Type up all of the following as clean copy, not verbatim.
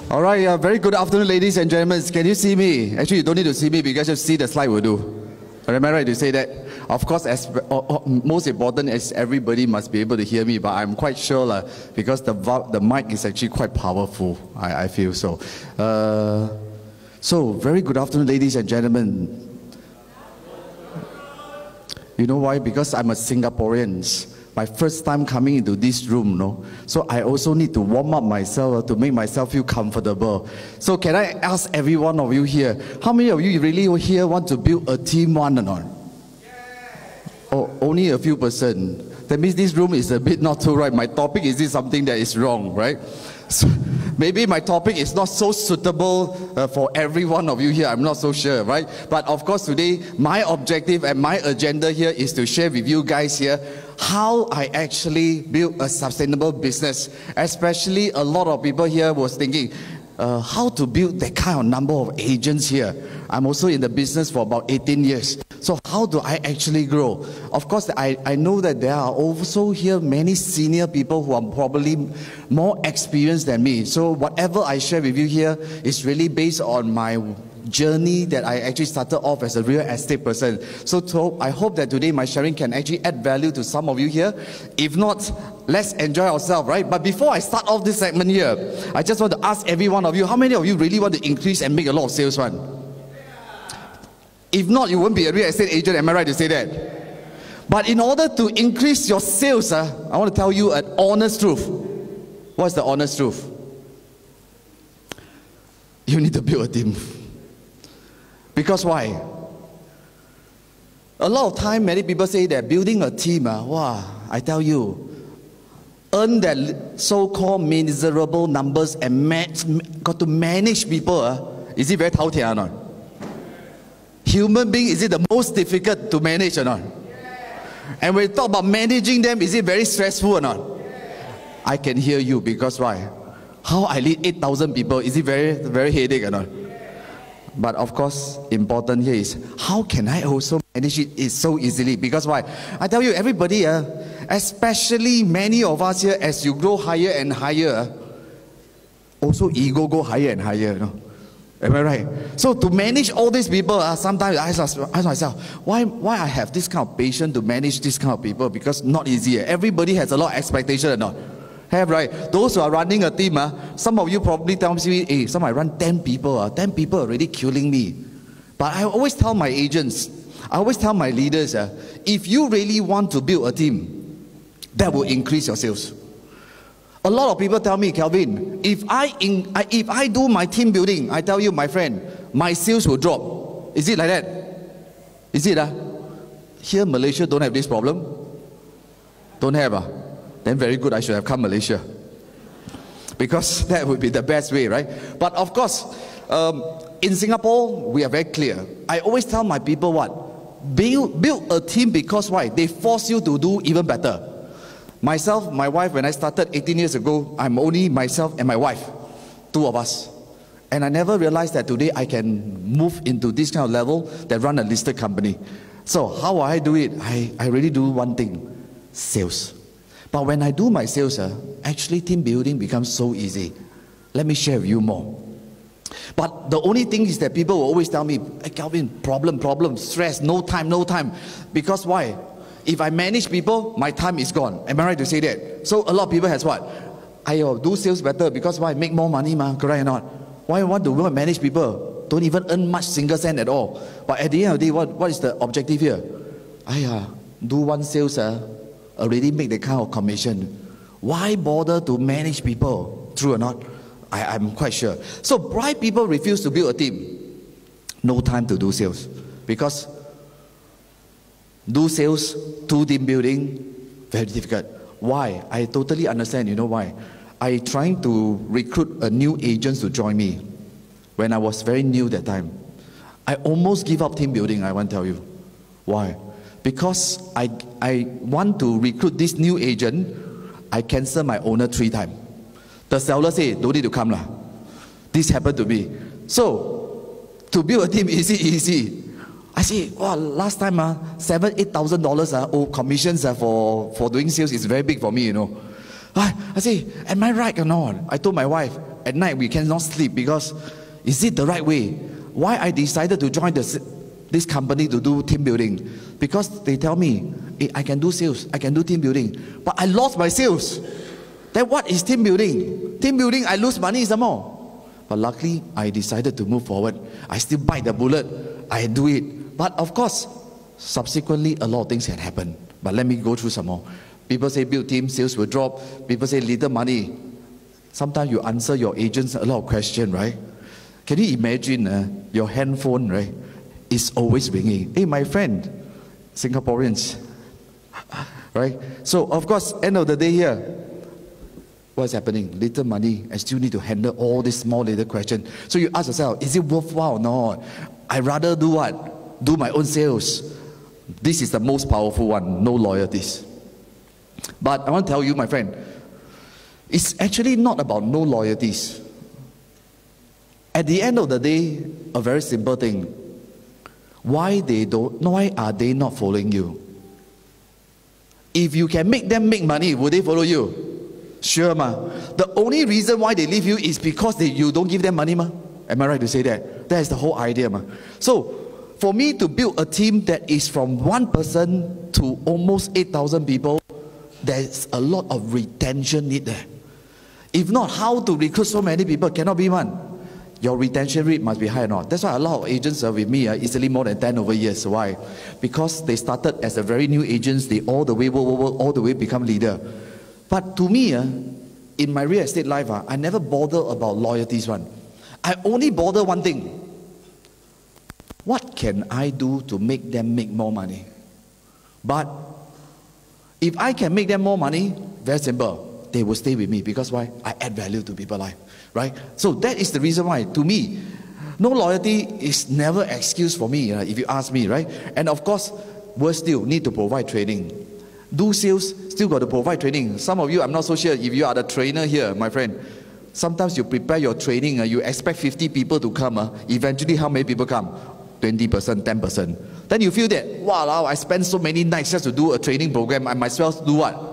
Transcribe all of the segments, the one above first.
All right, very good afternoon, ladies and gentlemen. Can you see me? Actually, you don't need to see me because just see the slide will do. Am I right to say that? Of course, most important is everybody must be able to hear me, but I'm quite sure because the mic is actually quite powerful, I feel so. So, very good afternoon, ladies and gentlemen. You know why? Because I'm a Singaporean. My first time coming into this room, no? So I also need to warm up myself to make myself feel comfortable. So can I ask every one of you here, how many of you really here want to build a team one or not? Oh, only a few percent. That means this room is a bit not so right. My topic is something that is wrong, right? So maybe my topic is not so suitable for every one of you here. I'm not so sure, right? But of course today, my objective and my agenda here is to share with you guys here how I actually build a sustainable business. Especially a lot of people here was thinking, how to build that kind of number of agents here. I'm also in the business for about 18 years. So how do I actually grow? Of course, I know that there are also here many senior people who are probably more experienced than me. So whatever I share with you here is really based on my journey that I actually started off as a real estate person. So I hope that today my sharing can actually add value to some of you here. If not, let's enjoy ourselves, right? But before I start off this segment here, I just want to ask every one of you, how many of you really want to increase and make a lot of sales one? If not, you won't be a real estate agent, am I right to say that? But in order to increase your sales, I want to tell you an honest truth. What's the honest truth? You need to build a team. Because why? A lot of time, many people say that building a team, wow, I tell you, earn that so-called miserable numbers and got to manage people, is it very tao-tia or not? Human being, is it the most difficult to manage or not? And when we talk about managing them, is it very stressful or not? I can hear you, because why? How I lead 8,000 people, is it very headache or not? But of course, important here is, how can I also manage it so easily? Because why? I tell you, everybody, especially many of us here, as you grow higher and higher, also ego go higher and higher, you know? Am I right? So to manage all these people, sometimes I ask myself, why I have this kind of patience to manage this kind of people? Because not easy. Everybody has a lot of expectation or not? Have, right? Those who are running a team, some of you probably tell me, hey, some I run 10 people, 10 people are already killing me. But I always tell my agents, I always tell my leaders, if you really want to build a team, that will increase your sales. A lot of people tell me, Kelvin, if I do my team building, I tell you, my friend, my sales will drop. Is it like that? Is it? Here, Malaysia don't have this problem? Don't have? Then very good, I should have come Malaysia. Because that would be the best way, right? But of course, in Singapore, we are very clear. I always tell my people what? Build a team, because why? They force you to do even better. Myself, my wife, when I started 18 years ago, I'm only myself and my wife, two of us. And I never realized that today I can move into this kind of level that run a listed company. So how I do it? I really do one thing, sales. But when I do my sales, actually team building becomes so easy. Let me share with you more. But the only thing is that people will always tell me, hey, Kelvin, problem, stress, no time. Because why? If I manage people, my time is gone. Am I right to say that? So a lot of people has what? I do sales better because why? Make more money, correct or not? Why want to go and manage people? Don't even earn much single cent at all. But at the end of the day, what is the objective here? Do one sales, already make the kind of commission. Why bother to manage people? True or not? I'm quite sure. So why people refuse to build a team? No time to do sales. Because do sales, do team building, very difficult. Why? I totally understand. You know why? I trying to recruit a new agent to join me when I was very new that time. I almost give up team building, I want to tell you. Why? Because I want to recruit this new agent, I cancel my owner 3 times. The seller say, don't need to come lah. This happened to me. So, to build a team, easy. I say, wow, last time $7,000-8,000 commissions for doing sales is very big for me, you know. I say, am I right or not? I told my wife, At night we cannot sleep because, is it the right way? Why I decided to join this company to do team building? Because they tell me, hey, I can do sales, I can do team building, but I lost my sales. Then what is team building? Team building, I lose money some more. But luckily, I decided to move forward. I still bite the bullet. I do it. But of course, subsequently, a lot of things had happened. But let me go through some more. People say build team, sales will drop. People say little money. Sometimes you answer your agents a lot of questions, right? Can you imagine your handphone, right, is always ringing? Hey, my friend, Singaporeans, right? So, of course, end of the day here, what's happening? Little money, I still need to handle all these small little questions. So you ask yourself, is it worthwhile or not? I'd rather do what? Do my own sales. This is the most powerful one, no loyalties. But I want to tell you, my friend, it's actually not about no loyalties. At the end of the day, a very simple thing. Why are they not following you? If you can make them make money, would they follow you? Sure, ma. The only reason why they leave you is because you don't give them money, ma. Am I right to say that? That is the whole idea, ma. So, for me to build a team that is from one person to almost 8,000 people, there's a lot of retention need there. If not, how to recruit so many people? Cannot be one. Your retention rate must be high or not. That's why a lot of agents are with me easily more than 10 over years. Why? Because they started as a very new agents, they all the way become leader. But to me, in my real estate life, I never bother about loyalties one. I only bother one thing. What can I do to make them make more money? But if I can make them more money, very simple, they will stay with me. Because why? I add value to people's life, right? So that is the reason why, to me, no loyalty is never an excuse for me, if you ask me, right? And of course, we still need to provide training. Do sales, still got to provide training. Some of you, I'm not so sure if you are the trainer here, my friend. Sometimes you prepare your training, you expect 50 people to come. Eventually, how many people come? 20%, 10%. Then you feel that, wow, I spent so many nights just to do a training program. I might as well do what?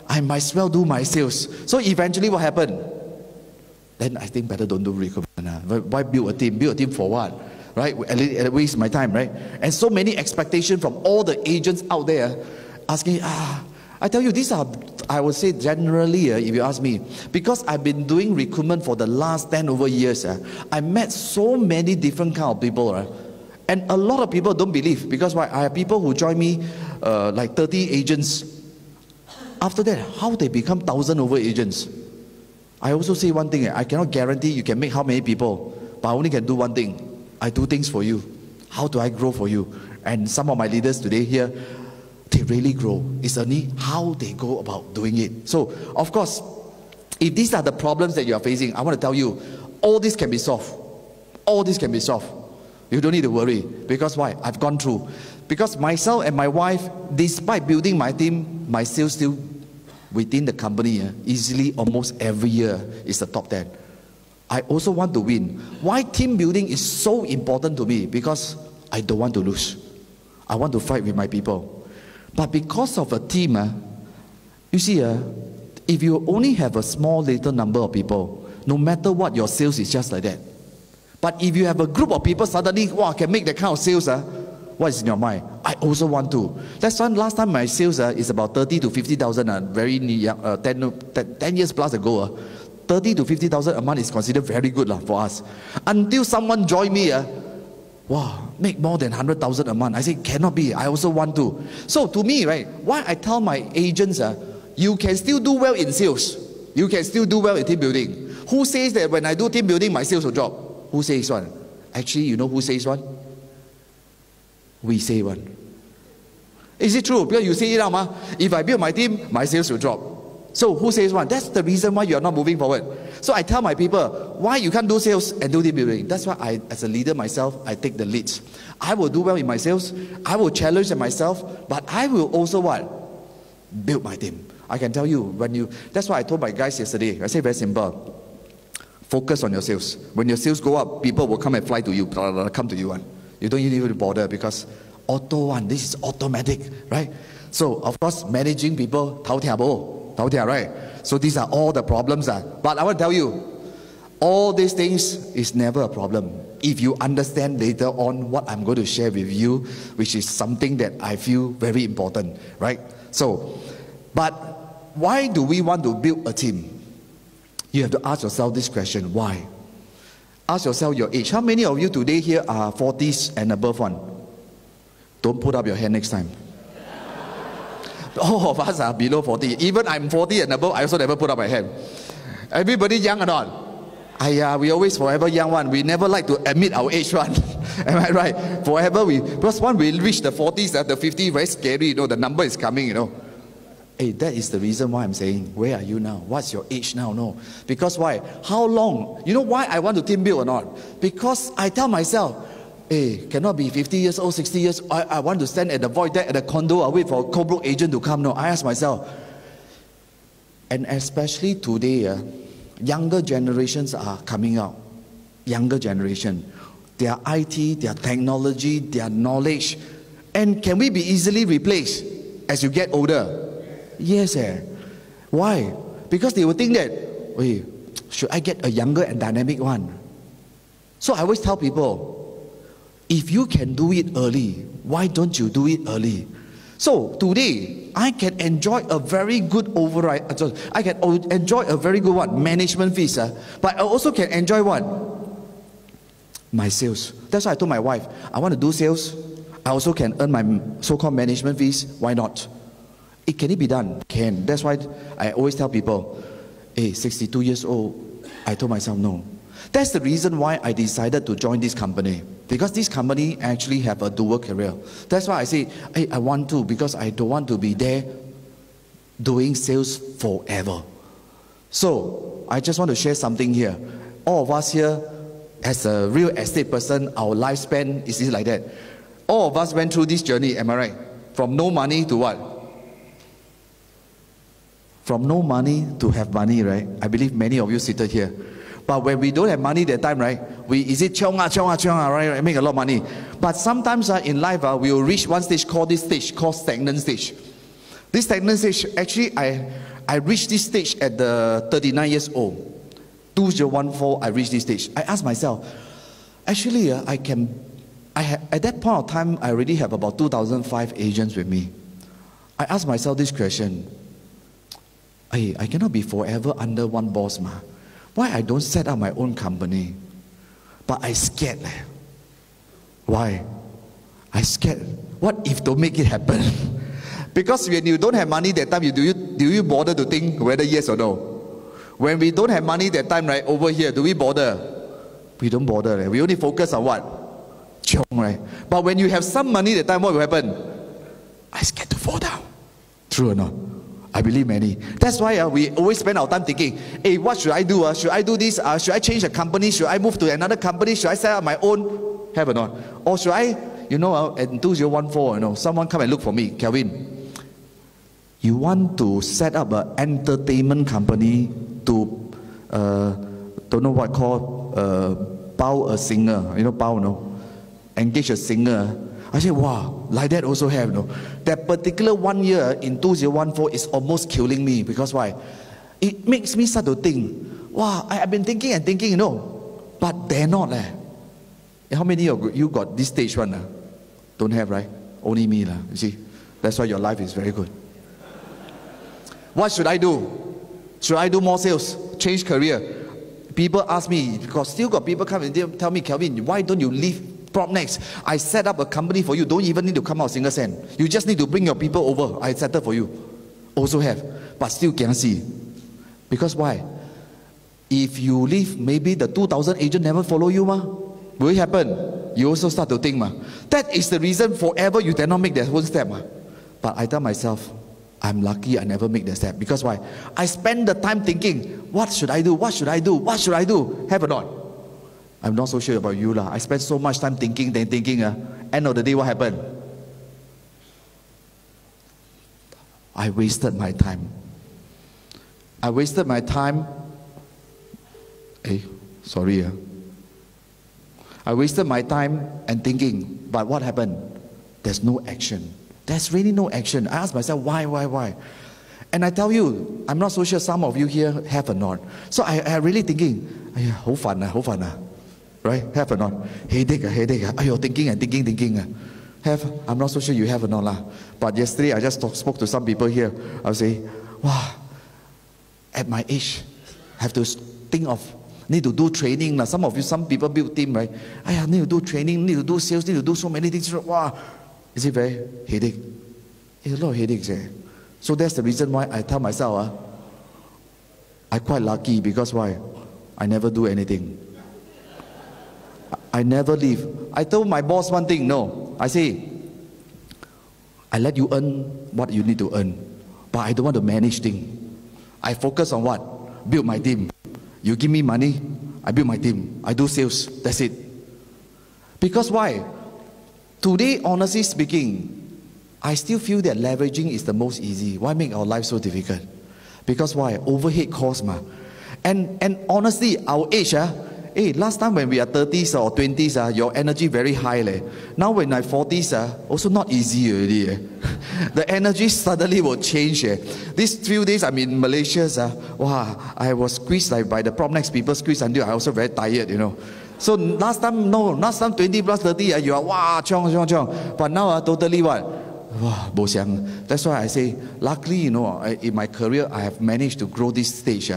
I might as well do my sales. So eventually, what happened? Then I think better don't do recruitment. Why build a team? Build a team for what? Right? At waste my time, right? And so many expectations from all the agents out there asking, I tell you, these are, I would say generally, if you ask me, because I've been doing recruitment for the last 10 over years, I met so many different kind of people, and a lot of people don't believe, because why? I have people who join me, like 30 agents. After that, how they become 1,000 over agents? I also say one thing, I cannot guarantee you can make how many people, but I only can do one thing. I do things for you. How do I grow for you? And some of my leaders today here, they really grow. It's only how they go about doing it. So, of course, if these are the problems that you are facing, I want to tell you, all this can be solved. All this can be solved. You don't need to worry. Because why? I've gone through. Because myself and my wife, despite building my team, my sales still within the company, easily almost every year is the top 10. I also want to win. Why team building is so important to me? Because I don't want to lose. I want to fight with my people. But because of a team, you see, if you only have a small little number of people, no matter what, your sales is just like that. But if you have a group of people suddenly, wow, can make that kind of sales, what is in your mind? I also want to. That's why last time my sales is about 30 to 50,000, very young, 10 years plus ago. 30 to 50,000 a month is considered very good for us. Until someone joined me, wow, make more than 100,000 a month. I say, cannot be. I also want to. So to me, right, why I tell my agents, you can still do well in sales. You can still do well in team building. Who says that when I do team building, my sales will drop? Who says one? Actually, you know who says one? We say one. Is it true? Because you say it out, if I build my team, my sales will drop. So who says one? That's the reason why you are not moving forward. So I tell my people, why you can't do sales and do team building? That's why I, as a leader myself, I take the lead. I will do well in my sales. I will challenge myself, but I will also what? Build my team. I can tell you, that's why I told my guys yesterday, I say very simple. Focus on your sales. When your sales go up, people will come and fly to you, come to you. You don't even need to bother because this is automatic, right? So, of course, managing people, right? So these are all the problems. But I want to tell you, All these things is never a problem if you understand later on what I'm going to share with you, which is something that I feel very important, right? So, but why do we want to build a team? You have to ask yourself this question: why? Ask yourself your age. How many of you today here are 40s and above one? Don't put up your hand next time. All of us are below 40. Even I'm 40 and above, I also never put up my hand. Everybody young or not? We always forever young one. We never like to admit our age one. Am I right? Forever because when we reach the 40s, the 50s, very scary, the number is coming, Hey, that is the reason why I'm saying, where are you now? What's your age now? No. Because why? How long? You know why I want to team build or not? Because I tell myself, hey, cannot be 50 years old, 60 years old. I want to stand at the void deck at the condo. I wait for a co-broke agent to come. No, I ask myself. And especially today, younger generations are coming out. Younger generation. Their IT, their technology, their knowledge. And can we be easily replaced as you get older? Yes. Why? Because they will think that, hey, should I get a younger and dynamic one? So I always tell people, if you can do it early, why don't you do it early? So today, I can enjoy a very good override. I can enjoy a very good one, management fees. But I also can enjoy what? My sales. That's why I told my wife, I want to do sales. I also can earn my so-called management fees. Why not? Can it be done? Can. That's why I always tell people, hey, 62 years old, I told myself no. That's the reason why I decided to join this company. Because this company actually have a dual career. That's why I say, hey, I want to, because I don't want to be there doing sales forever. So, I just want to share something here. All of us here, as a real estate person, our lifespan is like that. All of us went through this journey, am I right? From no money to what? From no money to have money, right? I believe many of you seated here. But when we don't have money that time, right? Right? Make a lot of money. But sometimes in life, we will reach one stage called stagnant stage. This stagnant stage, actually, I reached this stage at the 39 years old. 2014, I reached this stage. I asked myself, actually, at that point of time, I already have about 2005 agents with me. I asked myself this question. Hey, I cannot be forever under one boss, ma. Why I don't set up my own company? But I scared. Why? I scared. What if don't make it happen? Because when you don't have money that time, do you bother to think whether yes or no? When we don't have money that time, right, over here, do we bother? We don't bother. Right? We only focus on what? Chiong, right? But when you have some money that time, what will happen? I scared to fall down. True or not? I believe many. That's why we always spend our time thinking, hey, what should I do? Should I do this? Should I change the company? Should I move to another company? Should I set up my own? Have or not? Or should I, in 2014, someone come and look for me, Kelvin. You want to set up an entertainment company to, don't know what called, bao a singer. Bao, no? Engage a singer. I said, wow, like that also have, no? That particular 1 year in 2014 is almost killing me. Because why? It makes me start to think, wow, I've been thinking and thinking, but they're not. How many of you got this stage one? Don't have, right? Only me. You see? That's why your life is very good. What should I do? Should I do more sales? Change career? People ask me, because still got people come and tell me, Kelvin, why don't you leave PropNex? I set up a company for you. Don't even need to come out a single cent. You just need to bring your people over. I settle for you. Also have. But still can't see. Because why? If you leave, maybe the 2,000 agent never follow you, ma. Will it happen? You also start to think, ma. That is the reason forever you cannot make that one step, ma. But I tell myself, I'm lucky I never make that step. Because why? I spend the time thinking, what should I do? What should I do? What should I do? Have or not? I'm not so sure about you, lah. I spend so much time thinking, then thinking, end of the day, what happened? I wasted my time. I wasted my time. Sorry. I wasted my time and thinking, but what happened? There's no action. There's really no action. I ask myself, why? And I tell you, I'm not so sure some of you here have or not. So I really thinking, 哎呀，好煩啊，好煩啊。Right? Have or not? Headache, headache. Ayo, thinking. Have? I'm not so sure you have or not lah. But yesterday I just spoke to some people here. I was saying, wow, at my age, have to think of, need to do training lah. Some people build team, right? Aiyah, need to do training, need to do sales, need to do so many things. Wow, is it very headache? It's a lot of headaches. So that's the reason why I tell myself, I'm quite lucky because why? I never do anything. I never leave. I told my boss one thing, no. I say, I let you earn what you need to earn, but I don't want to manage things. I focus on what? Build my team. You give me money, I build my team. I do sales, that's it. Because why? Today, honestly speaking, I still feel that leveraging is the most easy. Why make our life so difficult? Because why? Overhead cost ma. And honestly, our age, hey, last time when we are 30s or 20s, your energy very high. Now when I'm 40s, also not easy already. The energy suddenly will change. These few days I'm in Malaysia, wow, I was squeezed by the Propnex people, squeezed until I also very tired, So last time 20 plus 30, you are wow, chong. But now totally what? Wow, bo xiang. That's why I say, luckily, in my career, I have managed to grow this stage.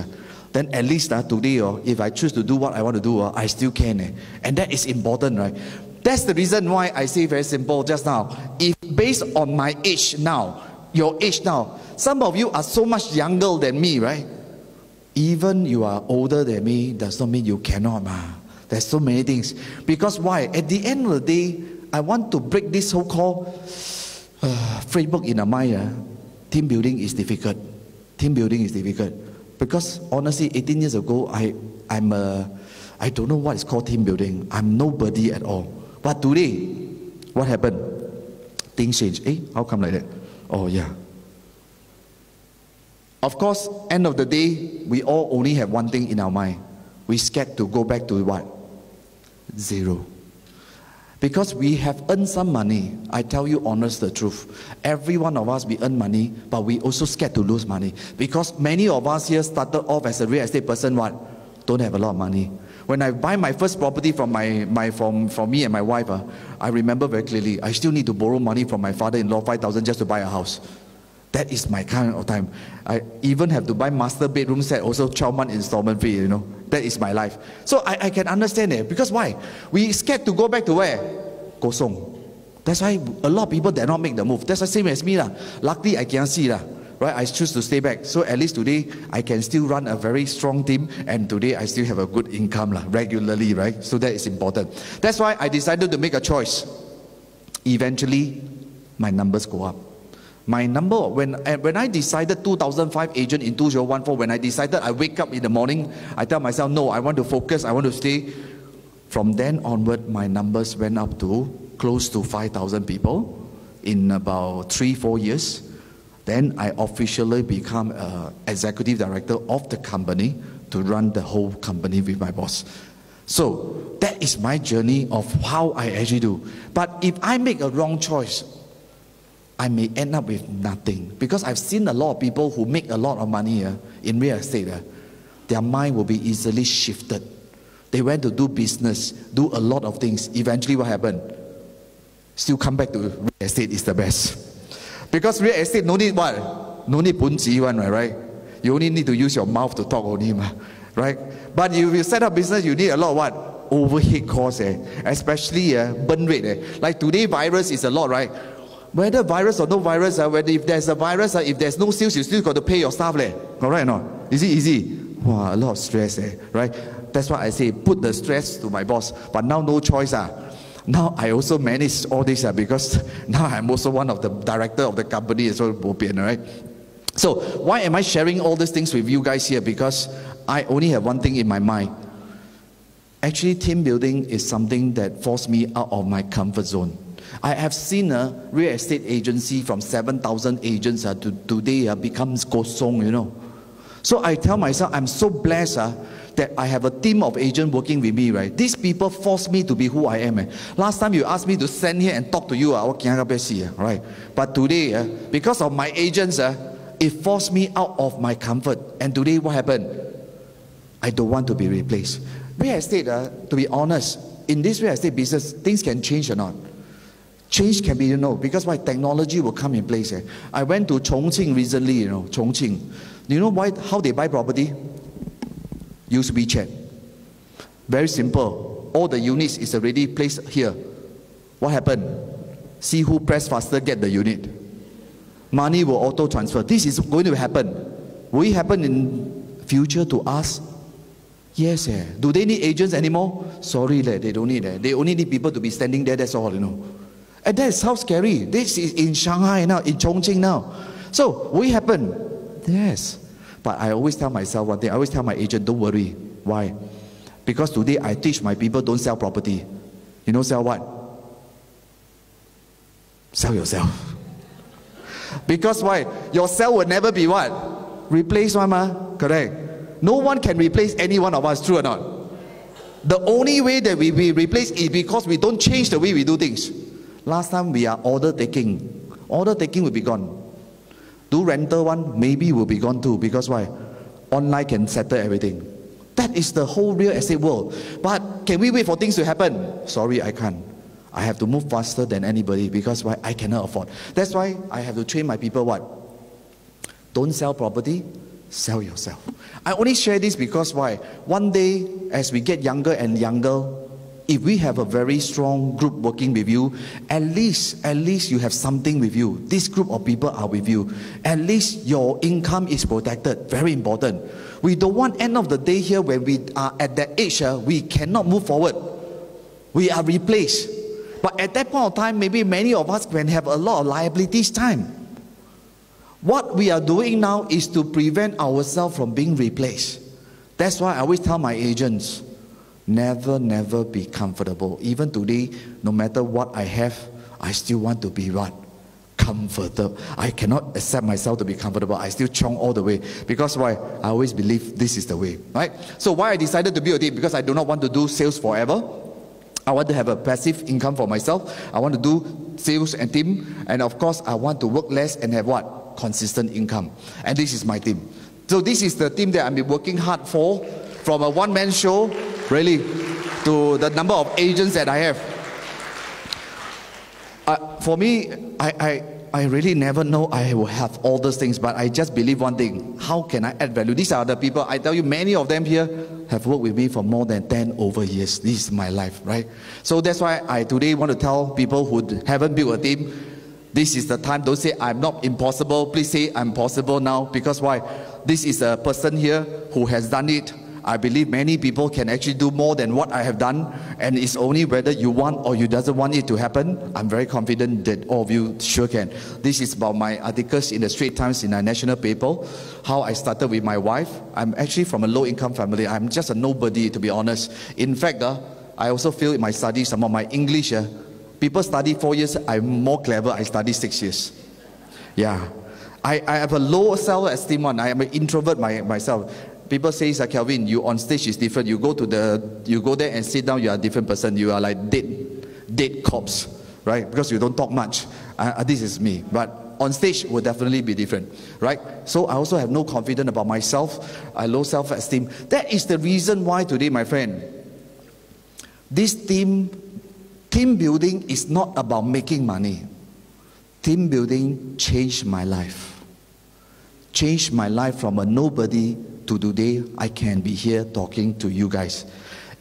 Then at least today, if I choose to do what I want to do, I still can. And that is important, right? That's the reason why I say very simple just now. If based on my age now, your age now, some of you are so much younger than me, right? Even you are older than me, does not mean you cannot. There's so many things. Because why? At the end of the day, I want to break this so-called framework in our mind. Team building is difficult. Team building is difficult. Because honestly, 18 years ago, I don't know what is called team building. I'm nobody at all. But today, what happened? Things change. How come like that? Oh yeah. Of course, end of the day, we all only have one thing in our mind. We're scared to go back to what? Zero. Because we have earned some money. I tell you honest the truth. Every one of us, we earn money, but we also scared to lose money. Because many of us here started off as a real estate person, what? Don't have a lot of money. When I buy my first property from from me and my wife, I remember very clearly, I still need to borrow money from my father-in-law, 5,000 just to buy a house. That is my kind of time. I even have to buy master bedroom set, also 12-month installment fee, That is my life. So I can understand it. Because why? We scared to go back to where? Kosong. That's why a lot of people did not make the move. That's the same as me. Luckily, I can see. Right? I choose to stay back. So at least today, I can still run a very strong team. And today, I still have a good income regularly. Right? So that is important. That's why I decided to make a choice. Eventually, my numbers go up. My number, when I decided 2005 agent in 2014, when I decided I wake up in the morning, I tell myself, no, I want to focus, I want to stay. From then onward, my numbers went up to close to 5,000 people in about 3-4 years. Then I officially become executive director of the company to run the whole company with my boss. So that is my journey of how I actually do. But if I make a wrong choice, I may end up with nothing. Because I've seen a lot of people who make a lot of money in real estate. Their mind will be easily shifted. They went to do business, do a lot of things. Eventually what happened? Still come back to real estate is the best. Because real estate no need what? No need punji one, right? You only need to use your mouth to talk only, right? But if you set up business, you need a lot of what? Overhead costs, especially burn rate. Like today virus is a lot, right? Whether virus or no virus, whether if there's a virus, if there's no sales, you still got to pay your staff. Correct or not? Is it easy? Wow, a lot of stress, right? That's why I say put the stress to my boss. But now no choice. Now I also manage all this because now I'm also one of the director of the company as well, right? So why am I sharing all these things with you guys here? Because I only have one thing in my mind. Actually, team building is something that forced me out of my comfort zone. I have seen a real estate agency from 7,000 agents to today becomes kosong, So I tell myself, I'm so blessed that I have a team of agents working with me, right? These people force me to be who I am. Last time you asked me to stand here and talk to you, right? But today, because of my agents, it forced me out of my comfort. And today what happened? I don't want to be replaced. Real estate, to be honest, in this real estate business, things can change or not. Change can be, you know, because why? Technology will come in place. I went to Chongqing recently, you know, Chongqing. Do you know why? How they buy property? Use WeChat. Very simple. All the units is already placed here. What happened? See who press faster, get the unit. Money will auto transfer. This is going to happen. Will it happen in future to us? Yes. Do they need agents anymore? Sorry, they don't need it. They only need people to be standing there, that's all, you know. And that's how scary. This is in Shanghai now, in Chongqing now. So, will it happen? Yes. But I always tell myself one thing. I always tell my agent, don't worry. Why? Because today I teach my people, don't sell property. You know, sell what? Sell yourself. Because why? Your sell will never be what? Replaced one, correct? No one can replace any one of us, true or not? The only way that we be replaced is because we don't change the way we do things. Last time we are order taking. Order taking will be gone. Do rental one, maybe will be gone too. Because why? Online can settle everything. That is the whole real estate world. But can we wait for things to happen? Sorry, I can't. I have to move faster than anybody because why? I cannot afford. That's why I have to train my people what? Don't sell property, sell yourself. I only share this because why? One day, as we get younger and younger, if we have a very strong group working with you, at least you have something with you. This group of people are with you. At least your income is protected. Very important. We don't want end of the day here when we are at that age, we cannot move forward. We are replaced. But at that point of time, maybe many of us can have a lot of liabilities time. What we are doing now is to prevent ourselves from being replaced. That's why I always tell my agents, never be comfortable. Even today, no matter what I have, I still want to be what? Comfortable. I cannot accept myself to be comfortable. I still chong all the way. Because why? I always believe this is the way. Right? So why I decided to build a team? Because I do not want to do sales forever. I want to have a passive income for myself. I want to do sales and team. And of course, I want to work less and have what? Consistent income. And this is my team. So this is the team that I've been working hard for. From a one-man show, really, to the number of agents that I have. For me, I really never know I will have all those things, but I just believe one thing. How can I add value? These are the people, I tell you, many of them here have worked with me for more than 10 over years. This is my life, right? So that's why I today want to tell people who haven't built a team, this is the time. Don't say I'm not impossible. Please say I'm possible now. Because why? This is a person here who has done it. I believe many people can actually do more than what I have done, and it's only whether you want or you doesn't want it to happen. I'm very confident that all of you sure can. This is about my articles in the Straits Times in our national paper, how I started with my wife. I'm actually from a low-income family. I'm just a nobody, to be honest. In fact, I also feel in my studies, some of my English, people study 4 years, I'm more clever, I study 6 years. Yeah. I have a low self-esteem one. I am an introvert myself. People say, Kelvin, you on stage is different. You go there and sit down, you are a different person. You are like dead corpse, right? Because you don't talk much. This is me. But on stage will definitely be different, right? So I also have no confidence about myself. I low self-esteem. That is the reason why today, my friend, this team building is not about making money. Team building changed my life. Changed my life from a nobody to today, I can be here talking to you guys.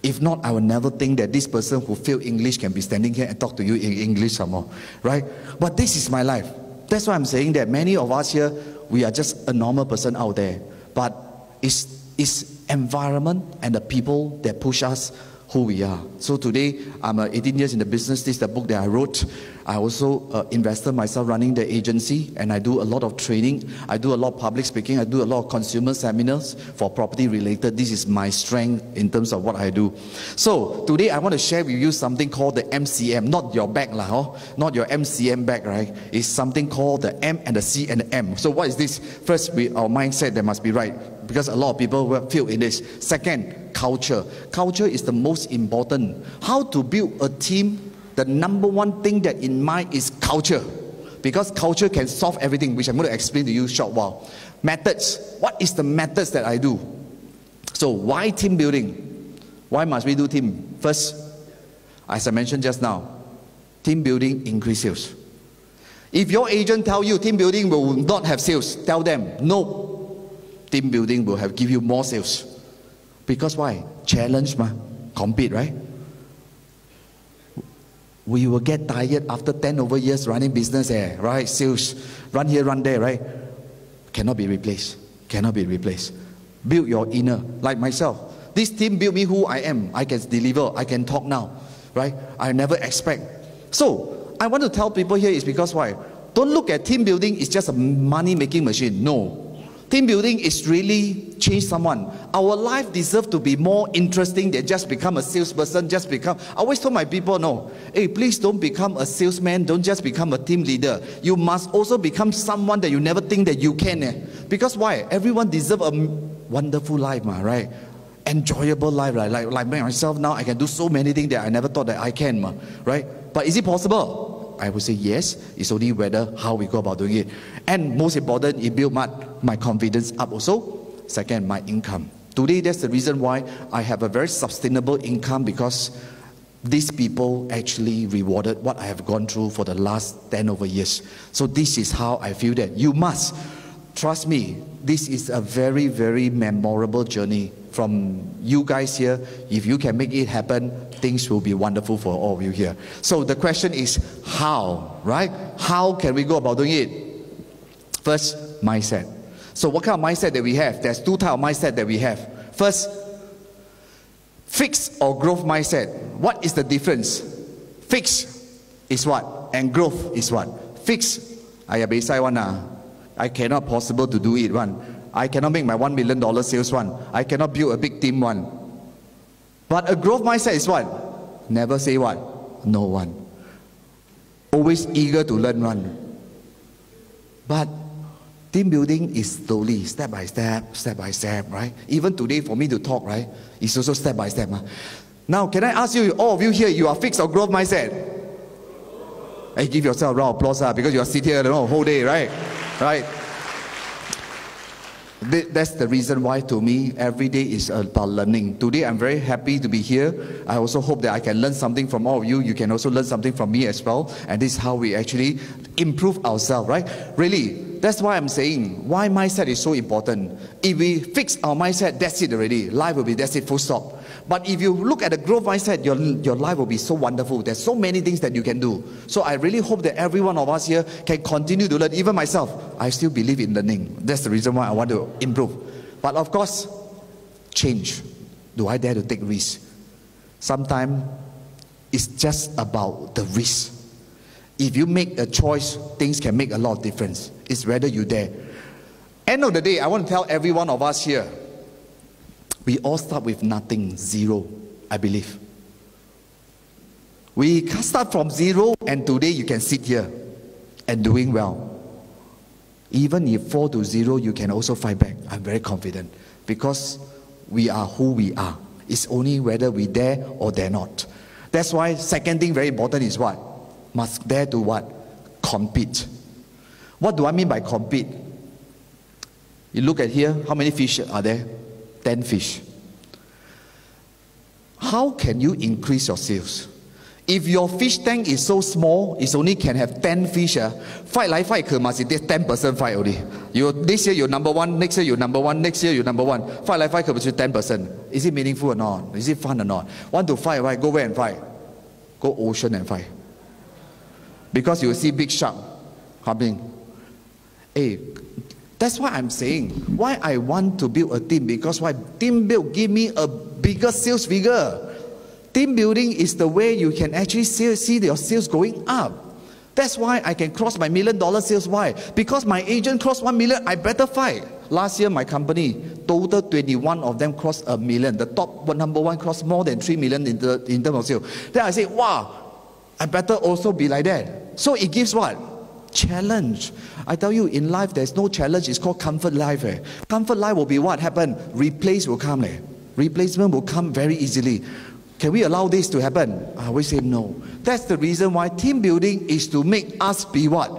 If not, I will never think that this person who failed English can be standing here and talk to you in English somehow, right? But this is my life. That's why I'm saying that many of us here, we are just a normal person out there. But it's environment and the people that push us who we are. So today, I'm 18 years in the business. This is the book that I wrote. I also invested myself running the agency, and I do a lot of training. I do a lot of public speaking. I do a lot of consumer seminars for property related. This is my strength in terms of what I do. So today, I want to share with you something called the MCM. Not your bag, not your MCM bag, right? It's something called the M and the C and the M. So what is this? First, our mindset that must be right, because a lot of people will feel in this. Second, culture. Culture is the most important. How to build a team? The number one thing that in mind is culture, because culture can solve everything, which I'm going to explain to you short while. Methods. What is the methods that I do? So why team building? Why must we do team? First, as I mentioned just now, team building increase sales. If your agent tell you team building will not have sales, tell them, no, team building will give you more sales. Because why? Challenge, compete, right? We will get tired after 10 over years running business, right? Sales, run here, run there, right? Cannot be replaced. Cannot be replaced. Build your inner, like myself. This team built me who I am. I can deliver, I can talk now, right? I never expect. So, I want to tell people here is because why? Don't look at team building, it's just a money-making machine. No. Team building is really change someone. Our life deserves to be more interesting than just become a salesperson, I always told my people, no, hey, please don't become a salesman, don't just become a team leader. You must also become someone that you never think that you can. Because why? Everyone deserves a wonderful life, right? Enjoyable life, right? Like myself now, I can do so many things that I never thought that I can, right? But is it possible? I would say yes. It's only whether how we go about doing it. And most important, it built my confidence up also. Second, my income. Today, that's the reason why I have a very sustainable income, because these people actually rewarded what I have gone through for the last 10 over years. So this is how I feel that you must. Trust me, this is a very, very memorable journey from you guys here. If you can make it happen, things will be wonderful for all of you here. So the question is how, right? How can we go about doing it? First, mindset. So what kind of mindset that we have? There's two types of mindset that we have. First, fixed or growth mindset. What is the difference? Fixed is what? And growth is what? Fixed, I cannot possible to do it one. I cannot make my $1 million sales one. I cannot build a big team one. But a growth mindset is what? Never say what? No one. Always eager to learn one. But team building is slowly, step by step, right? Even today for me to talk, right? It's also step by step. Now, can I ask you, all of you here, you are fixed or growth mindset? Hey, give yourself a round of applause because you are sitting here the whole day, right? Right? That's the reason why to me every day is about learning. Today I'm very happy to be here. I also hope that I can learn something from all of you. You can also learn something from me as well. And this is how we actually improve ourselves, right? Really, that's why I'm saying why mindset is so important. If we fix our mindset, that's it already. Life will be that's it, full stop. But if you look at a growth mindset, your life will be so wonderful. There's so many things that you can do. So I really hope that every one of us here can continue to learn. Even myself, I still believe in learning. That's the reason why I want to improve. But of course, change. Do I dare to take risks? Sometimes it's just about the risk. If you make a choice, things can make a lot of difference. It's whether you dare. End of the day, I want to tell every one of us here, we all start with nothing, zero, I believe. We start from zero, and today you can sit here and doing well. Even if fall to zero, you can also fight back. I'm very confident because we are who we are. It's only whether we dare or dare not. That's why second thing very important is what? Must dare to what? Compete. What do I mean by compete? You look at here, how many fish are there? 10 fish. How can you increase your sales? If your fish tank is so small, it only can have 10 fish. Fight like fight, must be 10% fight only. This year you're number one, next year you're number one, next year you're number one. Fight like fight, must be 10%. Is it meaningful or not? Is it fun or not? Want to fight, right? Go where and fight? Go ocean and fight. Because you will see big shark coming. Hey, that's why I'm saying, why I want to build a team, because why team build give me a bigger sales figure. Team building is the way you can actually see your sales going up. That's why I can cross my $1 million sales. Why? Because my agent crossed 1 million, I better fight. Last year my company, total 21 of them crossed $1 million. The top number one crossed more than 3 million in terms of sales. Then I say, wow, I better also be like that. So it gives what? Challenge. I tell you, in life there's no challenge. It's called comfort life. Comfort life will be what happen? Replace will come. Replacement will come very easily. Can we allow this to happen? I always say no. That's the reason why team building is to make us be what?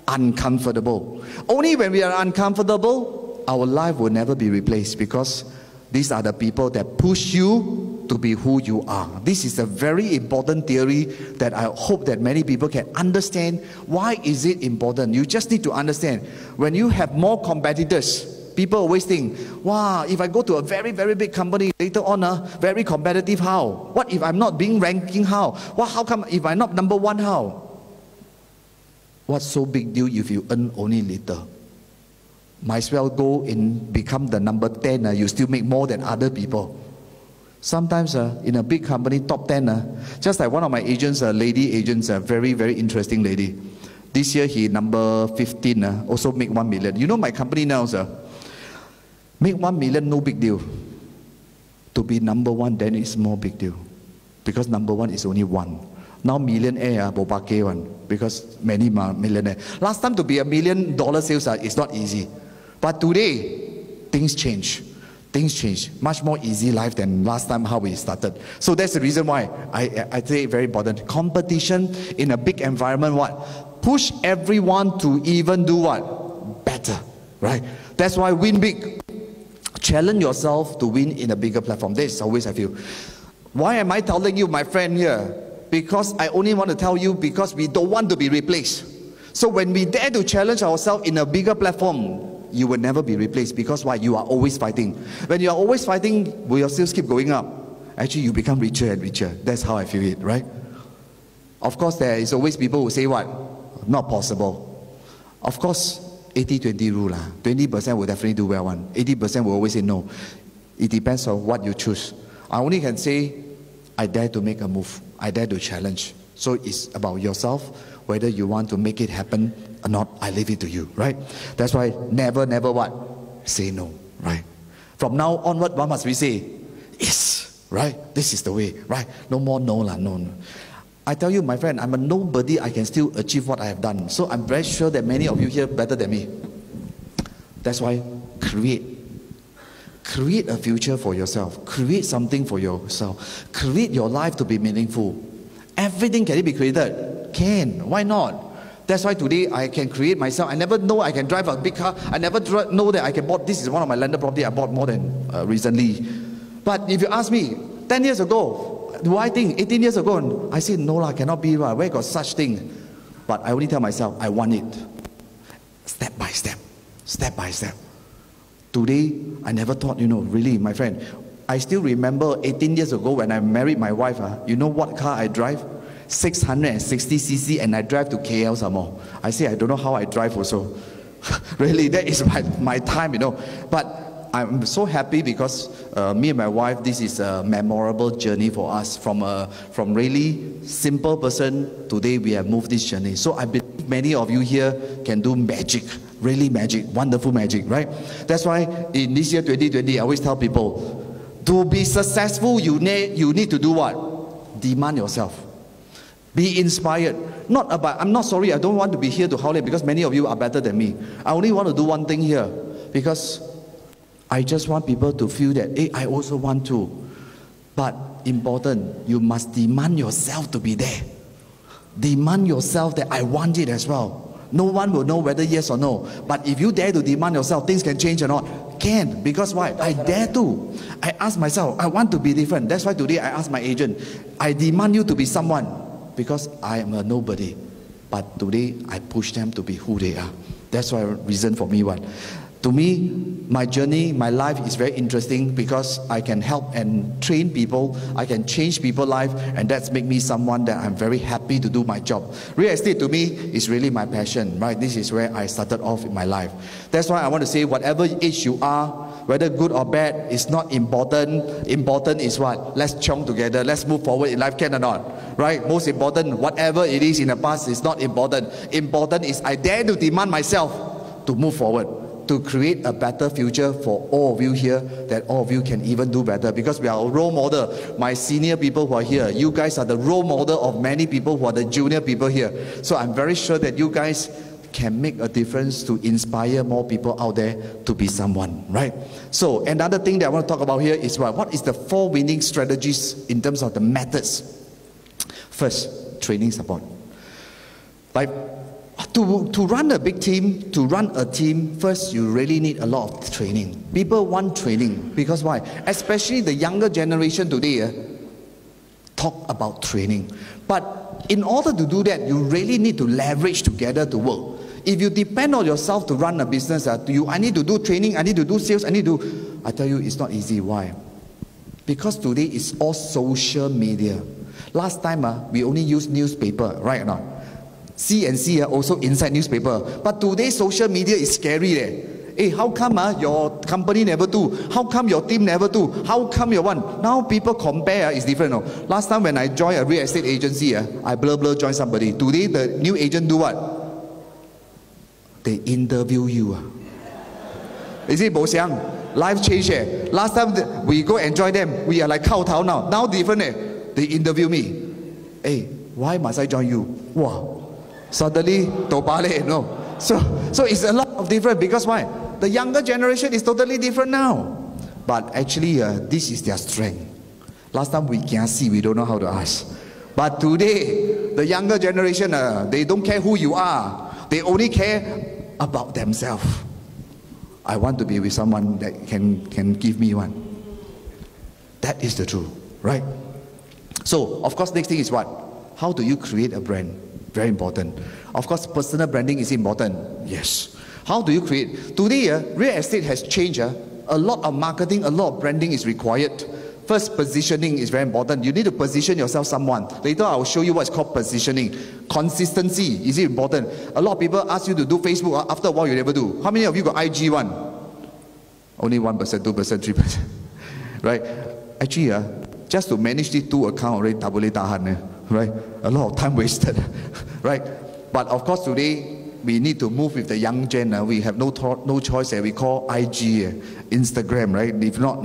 Uncomfortable. Only when we are uncomfortable, our life will never be replaced, because These are the people that push you to be who you are. This is a very important theory that I hope that many people can understand. Why is it important? You just need to understand. When you have more competitors, people always think, wow, if I go to a very, very big company later on, very competitive, how? What if I'm not being ranking, how? Well, how come if I'm not number one, how? What's so big deal if you earn only little? Might as well go and become the number 10. You still make more than other people. Sometimes in a big company, top 10, just like one of my agents, lady agents, a very, very interesting lady. This year, he number 15, also make 1 million. You know my company now, sir, make 1 million, no big deal. To be number 1, then it's more big deal. Because number 1 is only 1. Now millionaire, bopake one, because many millionaire. Last time to be $1 million sales is not easy. But today, things change. Things change. Much more easy life than last time how we started. So that's the reason why I say very important. Competition in a big environment, what? Push everyone to even do what? Better, right? That's why win big. Challenge yourself to win in a bigger platform. This is always I feel. Why am I telling you, my friend here? Because I only want to tell you because we don't want to be replaced. So when we dare to challenge ourselves in a bigger platform, you will never be replaced. Because why? You are always fighting. When you are always fighting, will your sales keep going up? Actually, you become richer and richer. That's how I feel it, right? Of course, there is always people who say what? Not possible. Of course, 80-20 rule. 20% will definitely do well. 80% will always say no. It depends on what you choose. I only can say, I dare to make a move. I dare to challenge. So it's about yourself, whether you want to make it happen or not. I leave it to you, right? That's why never, never what? Say no, right? From now onward, what must we say? Yes, right? This is the way, right? No more no lah, no. I tell you, my friend, I'm a nobody. I can still achieve what I have done. So I'm very sure that many of you here better than me. That's why create a future for yourself. Create something for yourself. Create your life to be meaningful. Everything can it be created? Can. Why not? That's why today I can create myself. I never know I can drive a big car. I never know that I can bought. This is one of my landed property I bought more than recently. But if you ask me, 10 years ago, do I think 18 years ago? I said, no lah, cannot be. Where got such thing? But I only tell myself, I want it. Step by step. Step by step. Today, I never thought, really, my friend. I still remember 18 years ago when I married my wife. You know what car I drive? 660cc, and I drive to KL some more. I say, I don't know how I drive also. Really, that is my time, But I'm so happy because me and my wife, this is a memorable journey for us. From really simple person, today we have moved this journey. So I believe many of you here can do magic. Really magic, wonderful magic, right? That's why in this year 2020, I always tell people, to be successful, you need to do what? Demand yourself. Be inspired. I'm not sorry, I don't want to be here to howl it because many of you are better than me. I only want to do one thing here because I just want people to feel that, hey, I also want to. But important, you must demand yourself to be there. Demand yourself that I want it as well. No one will know whether yes or no. But if you dare to demand yourself, things can change or not. Can. Because why? I dare to. I ask myself, I want to be different. That's why today I ask my agent, I demand you to be someone. Because I am a nobody. But today I push them to be who they are. That's why reason for me one. To me, my journey, my life is very interesting because I can help and train people. I can change people's life, and that's make me someone that I'm very happy to do my job. Real estate to me is really my passion, right? This is where I started off in my life. That's why I want to say whatever age you are, whether good or bad, is not important. Important is what? Let's chong together. Let's move forward in life, can or not? Right? Most important, whatever it is in the past is not important. Important is I dare to demand myself to move forward, to create a better future for all of you here, that all of you can even do better, because we are a role model. My senior people who are here, you guys are the role model of many people who are the junior people here. So I'm very sure that you guys can make a difference to inspire more people out there to be someone, right? So another thing that I want to talk about here is what is the 4 winning strategies in terms of the methods. First, training support. Like To run a big team, to run a team, first you really need a lot of training. People want training because why? Especially the younger generation today talk about training. But in order to do that, you really need to leverage together to work. If you depend on yourself to run a business, I need to do training, I need to do sales, I tell you, it's not easy. Why? Because today it's all social media. Last time we only use newspaper, right or not? CNC also inside newspaper. But today social media is scary. Hey, how come your company never do? How come your team never do? How come your one? Now people compare, it's different. No? Last time when I joined a real estate agency, I blur join somebody. Today the new agent do what? They interview you. You see, Bo Xiang, life change. Last time we go enjoy them, we are like Kao Tao now. Now different. They interview me. Hey, why must I join you? Wow. Suddenly, no. So it's a lot of different because why? The younger generation is totally different now. But actually, this is their strength. Last time we can't see, we don't know how to ask. But today, the younger generation, they don't care who you are. They only care about themselves. I want to be with someone that can give me one. That is the truth, right? So, of course, next thing is what? How do you create a brand? Very important. Of course, personal branding is important. Yes. How do you create? Today, real estate has changed. A lot of marketing, a lot of branding is required. First, positioning is very important. You need to position yourself someone. Later, I will show you what's called positioning. Consistency is important. A lot of people ask you to do Facebook. After a while, you never do. How many of you got IG one? Only 1%, 2%, 3%. Right? Actually, just to manage these two accounts already double tahan, right? A lot of time wasted, right? But of course today we need to move with the young gen. We have no choice. We call IG, Instagram, right? If not,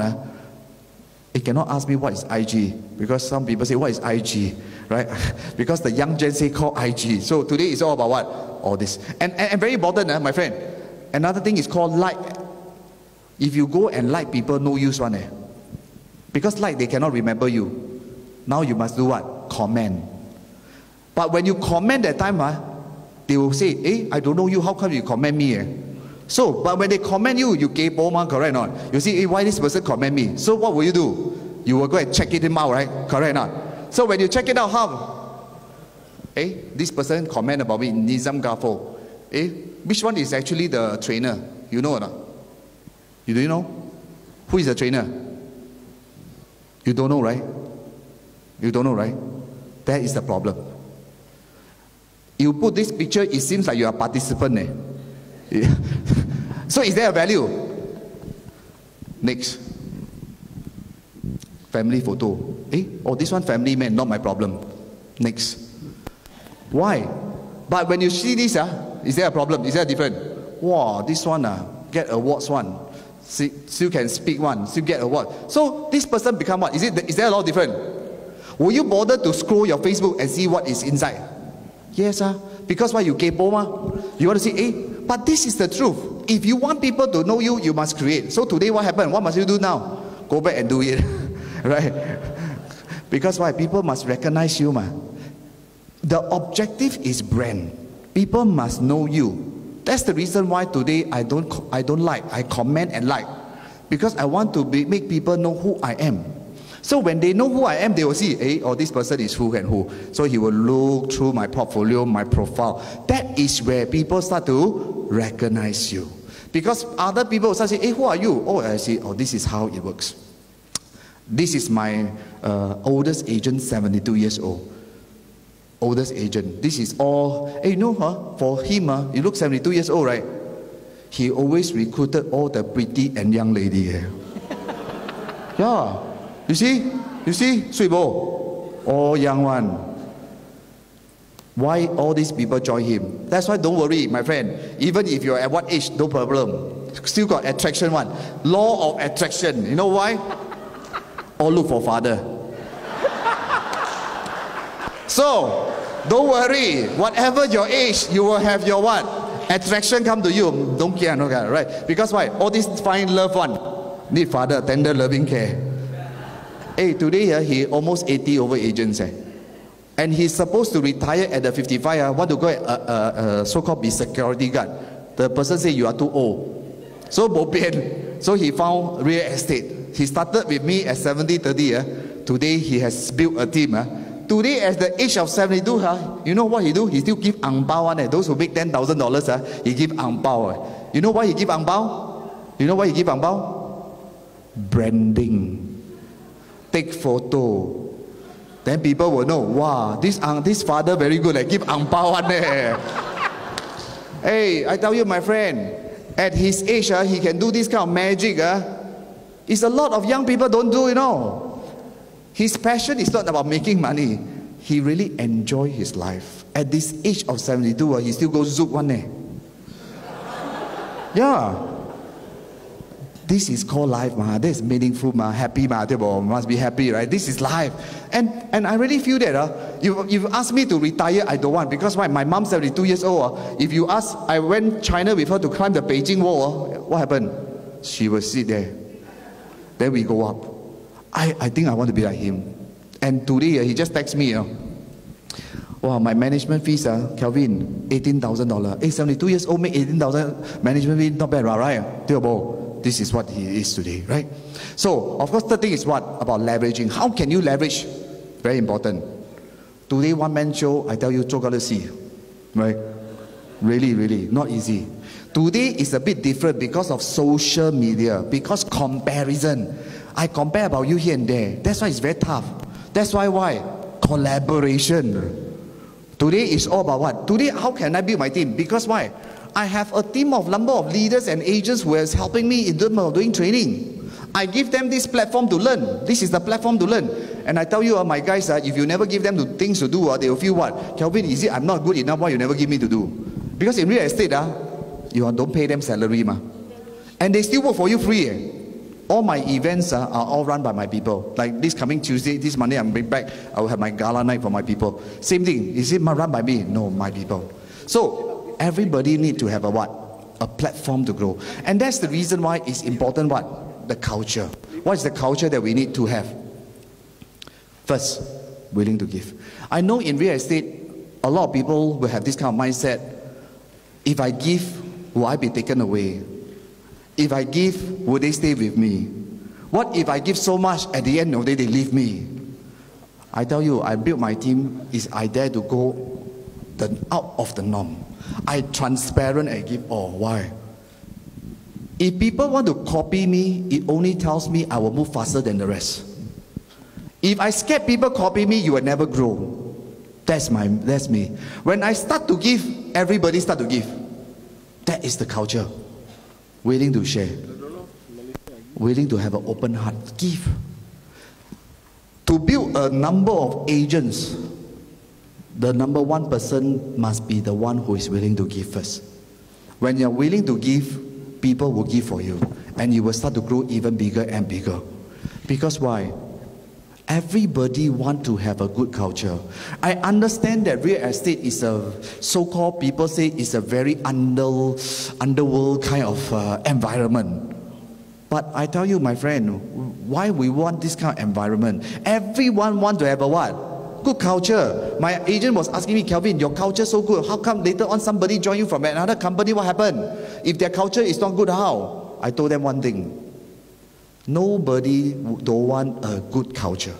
you cannot ask me what is IG because some people say what is IG, right? Because the young gen say call IG. So today it's all about what? All this. And very important, my friend. Another thing is called like. If you go and like people, no use one. Because like they cannot remember you. Now you must do what? Comment. But when you comment that time, they will say, hey, I don't know you, how come you comment me? So, but when they comment you, you kaypoh, correct or not? You see, hey, why this person comment me? So what will you do? You will go and check it out, right? Correct or not? So when you check it out, how? Hey, this person comment about me, Nizam Gafo. Hey, which one is actually the trainer? You know or not? Do you know? Who is the trainer? You don't know, right? You don't know, right? That is the problem. You put this picture, it seems like you are a participant. So is there a value? Next. Family photo. Oh, this one family man, not my problem. Next. Why? But when you see this, is there a problem? Is there a different? Wow, this one get awards one. Still can speak one, still get award. So this person become what? Is there a lot different? Will you bother to scroll your Facebook and see what is inside? Yes, because why? You kaypoh, you want to see, but this is the truth. If you want people to know you, you must create. So today what happened? What must you do now? Go back and do it. Right? Because why? People must recognize you. The objective is brand. People must know you. That's the reason why today I don't like. I comment and like. Because I want to make people know who I am. So when they know who I am, they will see, this person is who and who. So he will look through my portfolio, my profile. That is where people start to recognize you. Because other people will start saying, who are you? Oh, I see, this is how it works. This is my oldest agent, 72 years old. Oldest agent. This is all, for him, he looks 72 years old, right? He always recruited all the pretty and young lady. Yeah. You see? Sui Bo. All young one. Why all these people join him? That's why don't worry, my friend. Even if you're at what age, no problem. Still got attraction one. Law of attraction. You know why? All look for father. So, don't worry. Whatever your age, you will have your what? Attraction come to you. Don't care, no care, right? Because why? All these fine loved one need father, tender, loving care. Today he almost 80 over agents. and he's supposed to retire at the 55, want to go so-called be security guard. The person say, you are too old. So bo pian. So he found real estate. He started with me at 70-30. Today he has built a team. Today at the age of 72, you know what he do? He still give ang pao. Those who make $10,000, he give ang pao. You know why he give ang pao? You know why he give ang pao? Branding. Take photo. Then people will know, wow, this father very good. Give ang pao. Hey, I tell you, my friend, at his age, he can do this kind of magic. It's a lot of young people don't do, you know. His passion is not about making money. He really enjoy his life. At this age of 72, he still goes zouk one day. Yeah. This is called life, this is meaningful, happy, must be happy, right? This is life. And I really feel that you ask me to retire, I don't want, because why? My mom's 72 years old. If you ask, I went China with her to climb the Beijing Wall. What happened? She will sit there. Then we go up. I think I want to be like him. And today he just texts me. Wow, my management fees, Kelvin, $18,000. Hey, 72 years old, make $18,000 management fee, not bad, right? This is what he is today, right? So, of course, the thing is what? About leveraging. How can you leverage? Very important. Today, one-man show, I tell you, 做个的戏, right? Really, really, not easy. Today is a bit different because of social media, because comparison. I compare about you here and there. That's why it's very tough. That's why? Collaboration. Today is all about what? Today, how can I build my team? Because why? I have a team of number of leaders and agents who is helping me in terms of doing training. I give them this platform to learn. This is the platform to learn. And I tell you, my guys, if you never give them the things to do, they will feel what? Kelvin, is it I'm not good enough? Why you never give me to do? Because in real estate, you don't pay them salary. And they still work for you free. All my events are all run by my people. Like this coming Tuesday, this Monday, I'm bring back. I will have my gala night for my people. Same thing. Is it run by me? No, my people. So everybody need to have a what? A platform to grow. And that's the reason why it's important what? The culture. What is the culture that we need to have? First, willing to give. I know in real estate, a lot of people will have this kind of mindset. If I give, will I be taken away? If I give, will they stay with me? What if I give so much, at the end of the day, they leave me? I tell you, I built my team, is I dare to go out of the norm. I transparent and give all. Why? If people want to copy me, it only tells me I will move faster than the rest. If I scare people copy me, you will never grow. That's me. When I start to give, everybody start to give. That is the culture. Willing to share. Willing to have an open heart. Give. To build a number of agents, the number one person must be the one who is willing to give first. When you're willing to give, people will give for you. And you will start to grow even bigger and bigger. Because why? Everybody want to have a good culture. I understand that real estate is a so-called, people say it's a very underworld kind of environment. But I tell you, my friend, why we want this kind of environment? Everyone want to have a what? Good culture. My agent was asking me, Kelvin, your culture is so good. How come later on somebody join you from another company? What happened? If their culture is not good, how? I told them one thing. Nobody don't want a good culture.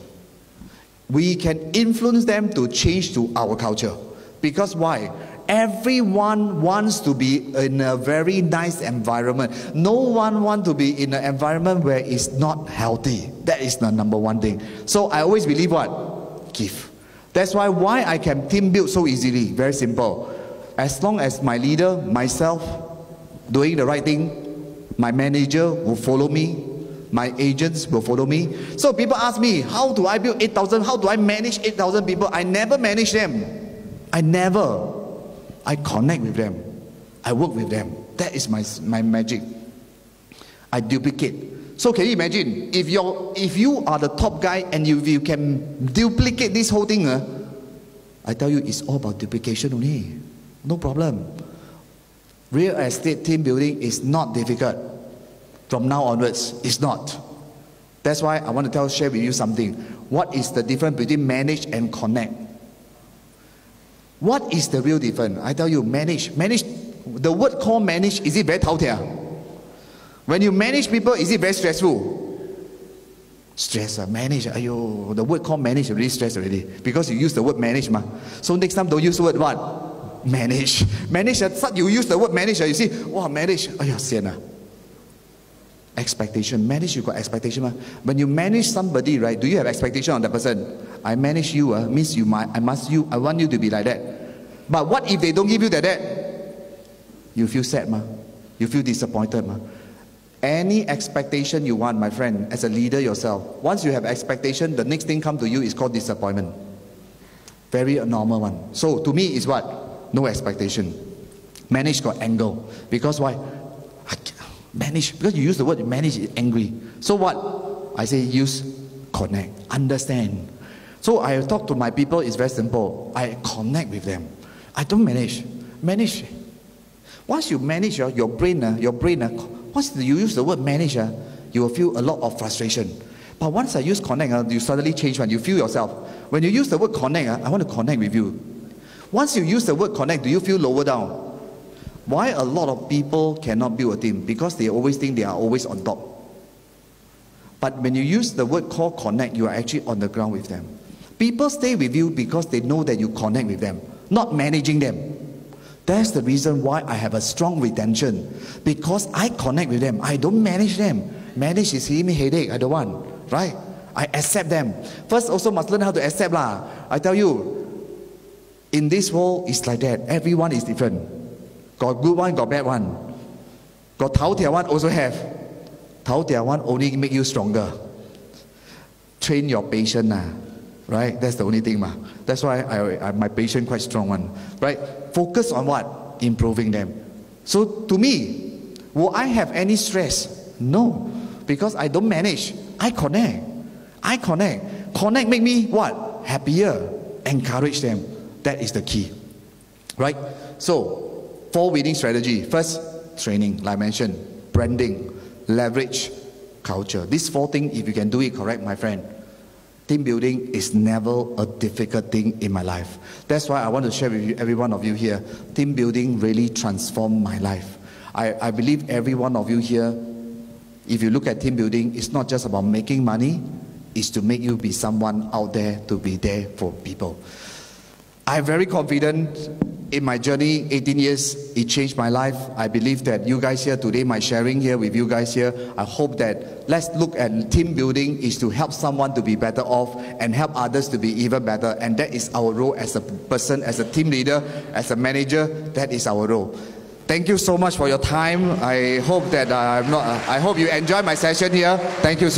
We can influence them to change to our culture. Because why? Everyone wants to be in a very nice environment. No one wants to be in an environment where it's not healthy. That is the number one thing. So I always believe what? Give. That's why I can team build so easily. Very simple. As long as my leader, myself, doing the right thing, my manager will follow me, my agents will follow me. So people ask me, how do I build 8,000? How do I manage 8,000 people? I never manage them. I connect with them. I work with them. That is my magic. I duplicate. So can you imagine, if you are the top guy and if you can duplicate this whole thing, I tell you, it's all about duplication only. No problem. Real estate team building is not difficult. From now onwards, it's not. That's why I want to share with you something. What is the difference between manage and connect? What is the real difference? I tell you, manage. Manage, the word called manage, is it very tao-tia? When you manage people, is it very stressful? Stress, manage, ayo, the word called manage already stress already. Because you use the word manage ma. So next time don't use the word what? Manage. Manage, you use the word manage, you see, wow, manage, ayo, sian. Expectation, manage, you got expectation ma. When you manage somebody, right, do you have expectation on that person? I manage you, means you might, I want you to be like that. But what if they don't give you that? You feel sad ma. You feel disappointed ma. Any expectation you want, my friend, as a leader yourself, once you have expectation, the next thing come to you is called disappointment. Very normal one. So to me is what? No expectation. Manage got angle. Because why? Manage, because you use the word manage is angry. So what? I say use connect, understand. So I talk to my people, it's very simple. I connect with them. I don't manage. Manage. Once you manage your brain, once you use the word manage, you will feel a lot of frustration. But once I use connect, you suddenly change one. You feel yourself. When you use the word connect, I want to connect with you. Once you use the word connect, do you feel lower down? Why a lot of people cannot build a team? Because they always think they are always on top. But when you use the word called connect, you are actually on the ground with them. People stay with you because they know that you connect with them, not managing them. That's the reason why I have a strong retention. Because I connect with them. I don't manage them. Manage is giving me headache. I don't want. Right? I accept them. First also must learn how to accept lah. I tell you, in this world, it's like that. Everyone is different. Got good one, got bad one. Got tao-tia one, also have. Tao-tia one only make you stronger. Train your patience. Right? That's the only thing. That's why my patience quite strong one. Right? Focus on what? Improving them. So to me, will I have any stress? No. Because I don't manage. I connect. I connect. Connect make me what? Happier. Encourage them. That is the key. Right? So, 4 winning strategy. First, training, like I mentioned. Branding. Leverage. Culture. These 4 things, if you can do it correct, my friend, team building is never a difficult thing in my life. That's why I want to share with you, every one of you here, team building really transformed my life. I believe every one of you here, if you look at team building, it's not just about making money, it's to make you be someone out there to be there for people. I'm very confident in my journey, 18 years, it changed my life. I believe that you guys here today, my sharing here with you guys here, I hope that let's look at team building is to help someone to be better off and help others to be even better. And that is our role as a person, as a team leader, as a manager, that is our role. Thank you so much for your time. I hope that I hope you enjoy my session here. Thank you so